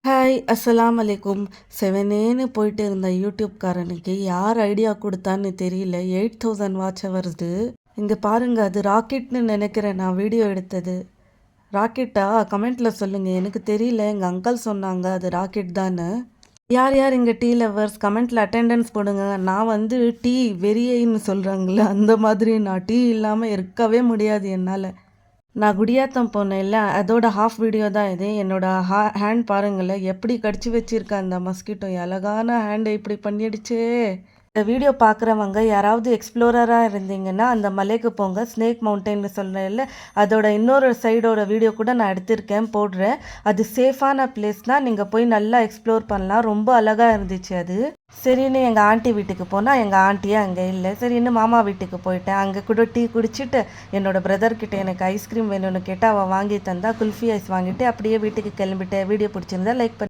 Hi அஸ்ஸலாம் அலைக்கும். செவனேன்னு போயிட்டு இருந்த யூடியூப்காரனுக்கு யார் ஐடியா கொடுத்தான்னு தெரியல. 8000 வாட்ச் வருது. இங்கே பாருங்க, அது ராக்கெட்னு நினைக்கிறேன். நான் வீடியோ எடுத்தது ராக்கெட்டா? கமெண்ட்டில் சொல்லுங்கள். எனக்கு தெரியல, எங்கள் அங்கிள் சொன்னாங்க அது ராக்கெட் தானே. யார் யார் இங்கே டீ லவர்ஸ் கமெண்ட்டில் அட்டெண்டன்ஸ் போடுங்க. நான் வந்து டீ வெறியைன்னு சொல்கிறாங்களே, அந்த மாதிரி நான் டீ இல்லாமல் இருக்கவே முடியாது என்னால். நான் குடியாத்தம் போனேன்ல, அதோட ஹாஃப் வீடியோ தான் இது. என்னோட ஹேண்ட் பாருங்களேன், எப்படி கடிச்சு வச்சிருக்கேன் அந்த மஸ்கிட்டோ. அழகான ஹேண்டை இப்படி பண்ணிடுச்சே. இந்த வீடியோ பார்க்குறவங்க யாராவது எக்ஸ்ப்ளோரராக இருந்தீங்கன்னா அந்த மலைக்கு போங்க. ஸ்னேக் மவுண்டெயின்னு சொல்கிறேன்ல, அதோட இன்னொரு சைடோட வீடியோ கூட நான் எடுத்திருக்கேன், போடுறேன். அது சேஃபான பிளேஸ்னால் நீங்கள் போய் நல்லா எக்ஸ்ப்ளோர் பண்ணலாம். ரொம்ப அழகாக இருந்துச்சு அது. சரின்னு எங்கள் ஆண்டி வீட்டுக்கு போனால் எங்கள் ஆண்டியே அங்கே இல்லை. சரின்னு மாமா வீட்டுக்கு போயிட்டேன். அங்கே கூட டீ குடிச்சிட்டு என்னோடய பிரதர்கிட்ட எனக்கு ஐஸ்கிரீம் வேணும்னு கேட்டால் அவள் வாங்கி தந்தா. குல்ஃபி ஐஸ் வாங்கிட்டு அப்படியே வீட்டுக்கு கிளம்பிட்டேன். வீடியோ பிடிச்சிருந்தா லைக் பண்ணி